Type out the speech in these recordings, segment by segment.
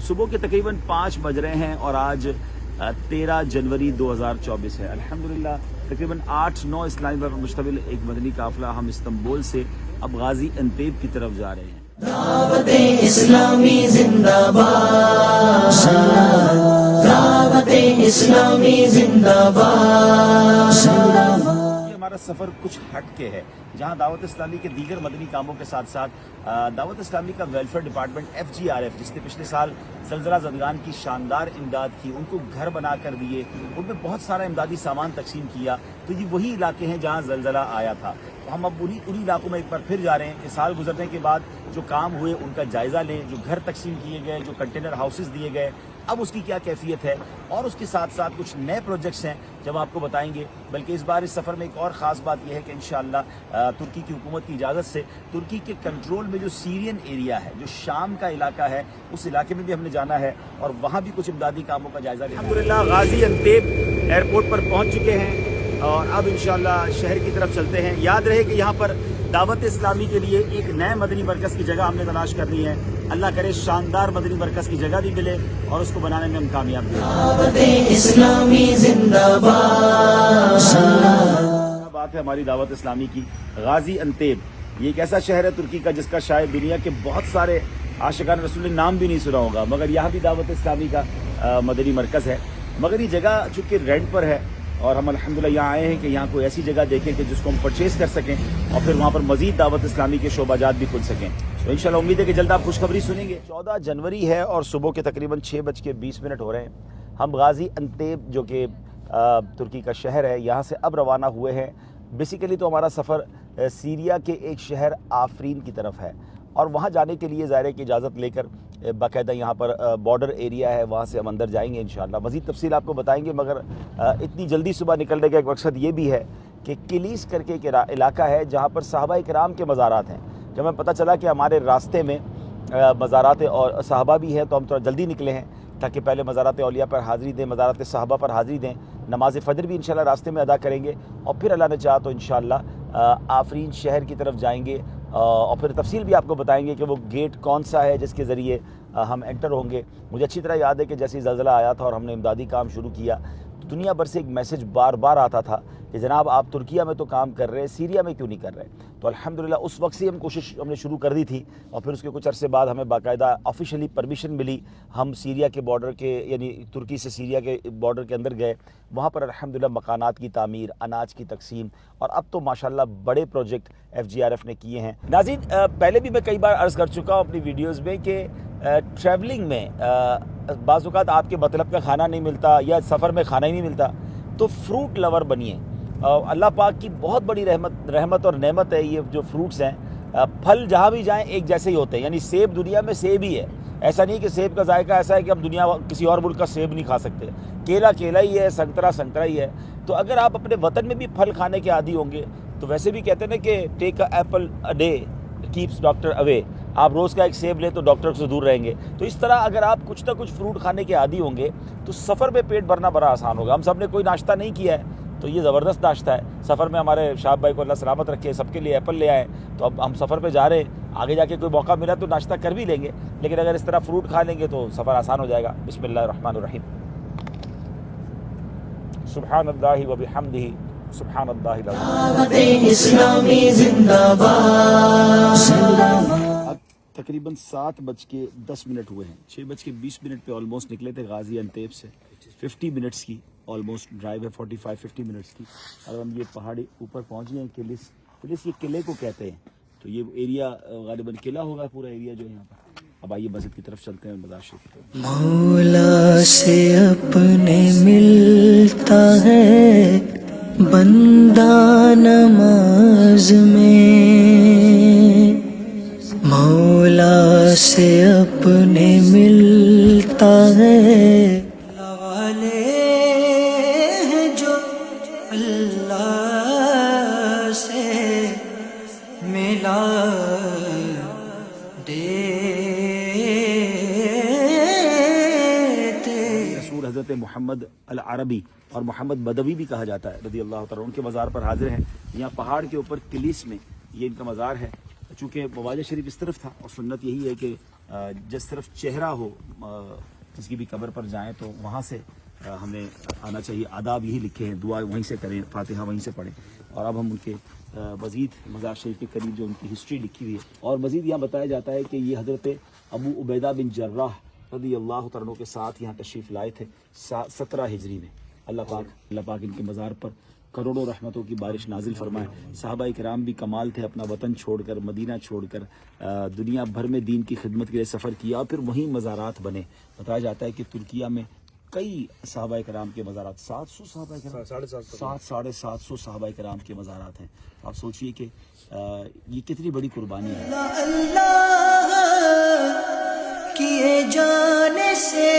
صبح کے تقریباً 5 بج رہے ہیں اور آج 13 جنوری 2024 ہے. الحمدللہ تقریباً 8-9 اسلامی پر مشتمل ایک مدنی قافلہ ہم استنبول سے اب غازی انتیب کی طرف جا رہے ہیں. دعوت اسلامی زندہ باد، دعوت اسلامی زندہ باد. ہمارا سفر کچھ ہٹ کے ہے، جہاں دعوت اسلامی کے دیگر مدنی کاموں کے ساتھ ساتھ دعوت اسلامی کا ویلفیئر ڈپارٹمنٹ FGRF، جس نے پچھلے سال زلزلہ زدگان کی شاندار امداد کی، ان کو گھر بنا کر دیے، ان میں بہت سارا امدادی سامان تقسیم کیا. تو یہ وہی علاقے ہیں جہاں زلزلہ آیا تھا. تو ہم اب انہی علاقوں میں ایک بار پھر جا رہے ہیں کہ سال گزرنے کے بعد جو کام ہوئے ان کا جائزہ لیں، جو گھر تقسیم کیے گئے، جو کنٹینر ہاؤسز دیے گئے، اب اس کی کیا کیفیت ہے، اور اس کے ساتھ ساتھ کچھ نئے پروجیکٹس ہیں جب آپ کو بتائیں گے. بلکہ اس بار اس سفر میں ایک اور خاص بات یہ ہے کہ انشاءاللہ ترکی کی حکومت کی اجازت سے ترکی کے کنٹرول میں جو سیرین ایریا ہے، جو شام کا علاقہ ہے، اس علاقے میں بھی ہم نے جانا ہے اور وہاں بھی کچھ امدادی کاموں کا جائزہ لیا. الحمدللہ غازی انتیب ایئرپورٹ پر پہنچ چکے ہیں اور اب انشاءاللہ شہر کی طرف چلتے ہیں. یاد رہے کہ یہاں پر دعوت اسلامی کے لیے ایک نئے مدنی مرکز کی جگہ ہم نے تلاش کرنی ہے. اللہ کرے شاندار مدنی مرکز کی جگہ بھی ملے اور اس کو بنانے میں ہم کامیاب بھی ہوں. دعوت اسلامی زندہ باد. بات ہے ہماری دعوت اسلامی کی. غازی انتیب یہ ایک ایسا شہر ہے ترکی کا جس کا شاید دنیا کے بہت سارے عاشقان رسول نے نام بھی نہیں سنا ہوگا، مگر یہاں بھی دعوت اسلامی کا مدنی مرکز ہے. مگر یہ جگہ چونکہ رینٹ پر ہے اور ہم الحمدللہ یہاں آئے ہیں کہ یہاں کوئی ایسی جگہ دیکھیں کہ جس کو ہم پرچیز کر سکیں اور پھر وہاں پر مزید دعوت اسلامی کے شعبہ جات بھی کھل سکیں. تو انشاءاللہ امید ہے کہ جلد آپ خوشخبری سنیں گے. 14 جنوری ہے اور صبح کے تقریباً 6:20 ہو رہے ہیں. ہم غازی انتیب جو کہ ترکی کا شہر ہے یہاں سے اب روانہ ہوئے ہیں. بیسیکلی تو ہمارا سفر سیریا کے ایک شہر آفرین کی طرف ہے اور وہاں جانے کے لیے ظاہر ہے کہ اجازت لے کر باقاعدہ یہاں پر بارڈر ایریا ہے، وہاں سے ہم اندر جائیں گے انشاءاللہ. مزید تفصیل آپ کو بتائیں گے، مگر اتنی جلدی صبح نکلنے کا ایک مقصد یہ بھی ہے کہ کلیس کر کے ایک علاقہ ہے جہاں پر صحابہ کرام کے مزارات ہیں. جب ہمیں پتہ چلا کہ ہمارے راستے میں مزارات اور صحابہ بھی ہیں تو ہم تھوڑا جلدی نکلے ہیں تاکہ پہلے مزارات اولیاء پر حاضری دیں، مزارات صحابہ پر حاضری دیں. نماز فجر بھی انشاءاللہ راستے میں ادا کریں گے اور پھر اللہ نے چاہا تو انشاءاللہ آفرین شہر کی طرف جائیں گے اور پھر تفصیل بھی آپ کو بتائیں گے کہ وہ گیٹ کون سا ہے جس کے ذریعے ہم انٹر ہوں گے. مجھے اچھی طرح یاد ہے کہ جیسے زلزلہ آیا تھا اور ہم نے امدادی کام شروع کیا تو دنیا بھر سے ایک میسج بار بار آتا تھا کہ جناب آپ ترکیہ میں تو کام کر رہے ہیں، سیریا میں کیوں نہیں کر رہے. تو الحمدللہ اس وقت سے ہم نے شروع کر دی تھی اور پھر اس کے کچھ عرصے بعد ہمیں باقاعدہ آفیشلی پرمیشن ملی. ہم سیریا کے بارڈر کے یعنی ترکی سے سیریا کے بارڈر کے اندر گئے، وہاں پر الحمدللہ مکانات کی تعمیر، اناج کی تقسیم اور اب تو ماشاءاللہ بڑے پروجیکٹ FGRF نے کیے ہیں. ناظرین پہلے بھی میں کئی بار عرض کر چکا ہوں اپنی ویڈیوز میں کہ ٹریولنگ میں بعض اوقات آپ کے مطلب کا کھانا نہیں ملتا یا سفر میں کھانا ہی نہیں ملتا تو فروٹ لور بنیے. اللہ پاک کی بہت بڑی رحمت اور نعمت ہے یہ جو فروٹس ہیں. پھل جہاں بھی جائیں ایک جیسے ہی ہوتے ہیں، یعنی سیب دنیا میں سیب ہی ہے. ایسا نہیں کہ سیب کا ذائقہ ایسا ہے کہ ہم دنیا کسی اور ملک کا سیب نہیں کھا سکتے. کیلا ہی ہے، سنترا ہی ہے. تو اگر آپ اپنے وطن میں بھی پھل کھانے کے عادی ہوں گے تو ویسے بھی کہتے ہیں نا کہ take a apple a day keeps doctor away. آپ روز کا ایک سیب لیں تو ڈاکٹر سے دور رہیں گے. تو اس طرح اگر آپ کچھ نہ کچھ فروٹ کھانے کے عادی ہوں گے تو سفر میں پیٹ بھرنا بڑا آسان ہوگا. ہم سب نے کوئی ناشتہ نہیں کیا ہے تو یہ زبردست ناشتہ ہے. سفر میں ہمارے شاہب بھائی کو اللہ سلامت رکھے، سب کے لیے ایپل لے آئے. تو اب ہم سفر پہ جا رہے ہیں، آگے جا کے کوئی موقع ملا تو ناشتہ کر بھی لیں گے، لیکن اگر اس طرح فروٹ کھا لیں گے تو سفر آسان ہو جائے گا. بسم اللہ الرحمن الرحیم. سبحان اللہ و بحمدہ سبحان اللہ دعوت اسلامی زندہ باد. اب تقریباً 7:10 ہوئے ہیں. 6:20 پہ آلموسٹ نکلے تھے غازی انتیب سے. 50 منٹس کی آلموسٹ ڈرائیو ہے، 45-50 منٹس کی. اور ہم یہ پہاڑی اوپر پہنچ گئے ہیں. کلس یہ قلعے کو کہتے ہیں. تو یہ ایریا غالباً قلعہ ہوگا پورا ایریا جو ہے یہاں پر. اب آئیے مسجد کی طرف چلتے ہیں، مزار شریف کی طرف. مولا سے اپنے ملتا ہے بندہ نماز میں، مولا سے اپنے ملتا ہے والے ہیں جو اللہ سے ملا حضرت محمد العربی اور محمد بدوی بھی کہا جاتا ہے رضی اللہ تعالیٰ، ان کے مزار پر حاضر ہیں. یہاں پہاڑ کے اوپر کلیس میں یہ ان کا مزار ہے. چونکہ مواجہ شریف اس طرف تھا اور سنت یہی ہے کہ جس طرف چہرہ ہو جس کی بھی قبر پر جائیں تو وہاں سے ہمیں آنا چاہیے. آداب یہی لکھے ہیں, دعا وہیں سے کریں, فاتحہ وہیں سے پڑھیں. اور اب ہم ان کے مزید مزار شریف کے قریب جو ان کی ہسٹری لکھی ہوئی ہے, اور مزید یہاں بتایا جاتا ہے کہ یہ حضرت ابو عبیدہ بن جراح رضی اللہ تعالیٰ عنہ کے ساتھ یہاں تشریف لائے تھے 17 ہجری میں. اللہ پاک ان کے مزار پر کروڑوں رحمتوں کی بارش نازل فرمائے. صحابہ کرام بھی کمال تھے, اپنا وطن چھوڑ کر, مدینہ چھوڑ کر دنیا بھر میں دین کی خدمت کے لیے سفر کیا, اور پھر وہیں مزارات بنے. بتایا جاتا ہے کہ ترکیہ میں کئی صحابہ کرام کے مزارات, 700 صحابہ کرام, 750 صحابہ کرام کے مزارات ہیں. آپ سوچئے کہ یہ کتنی بڑی قربانی ہے. اللہ کیے جانے سے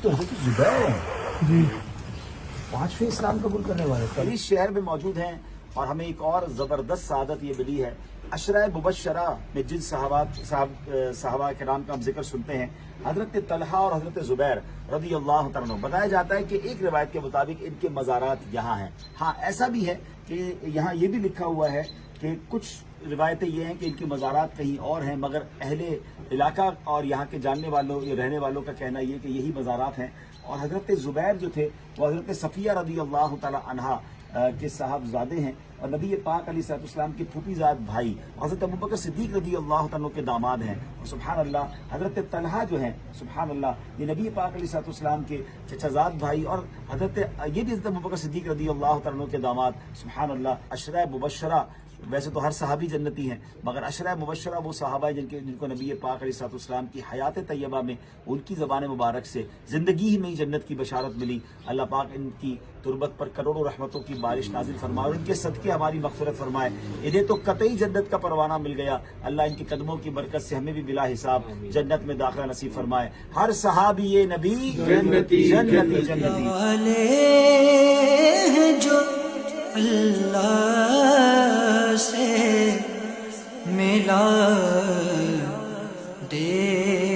تو حضرت زبیر ہیں جی, 5ویں اسلام قبول کرنے والے اس شہر میں موجود ہیں. اور ہمیں ایک اور زبردست سعادت یہ ملی ہے, عشرہ مبشرہ میں جن صحابہ کرام کا ہم ذکر سنتے ہیں, حضرت طلحہ اور حضرت زبیر رضی اللہ تعالیٰ عنہ. بتایا جاتا ہے کہ ایک روایت کے مطابق ان کے مزارات یہاں ہیں. ہاں ایسا بھی ہے کہ یہاں یہ بھی لکھا ہوا ہے کہ کچھ روایتیں یہ ہیں کہ ان کے مزارات کہیں اور ہیں, مگر اہل علاقہ اور یہاں کے جاننے والوں, رہنے والوں کا کہنا یہ کہ یہی مزارات ہیں. اور حضرت زبیر جو تھے وہ حضرت صفیہ رضی اللہ تعالیٰ عنہا کے صاحبزادے ہیں, اور نبی پاک علیہ الصلوۃ والسلام کے پھوپھی زاد بھائی حضرت ابوبکر صدیق رضی اللہ تعالیٰ کے داماد ہیں. اور سبحان اللہ حضرت طلحہ جو ہیں, سبحان اللہ, یہ نبی پاک علیہ الصلوۃ والسلام کے چچا زاد بھائی, اور حضرت یہ بھی حضرت ابوبکر صدیق رضی اللہ تعالیٰ کے داماد. سبحان اللہ. عشرہ مبشرہ, ویسے تو ہر صحابی جنتی ہیں, مگر عشرہ مبشرہ وہ صحابہ ہیں جن کو نبی پاک علیہ الصلوۃ والسلام کی حیات طیبہ میں ان کی زبان مبارک سے زندگی ہی میں جنت کی بشارت ملی. اللہ پاک ان کی تربت پر کروڑوں رحمتوں کی بارش نازل فرمائے, اور ان کے صدقے ہماری مغفرت فرمائے. انہیں تو قطعی جنت کا پروانہ مل گیا. اللہ ان کے قدموں کی برکت سے ہمیں بھی بلا حساب جنت میں داخلہ نصیب فرمائے. ہر صحابی نبی جنتی جنتی جنتی والے ہیں جو اللہ سے ملا دے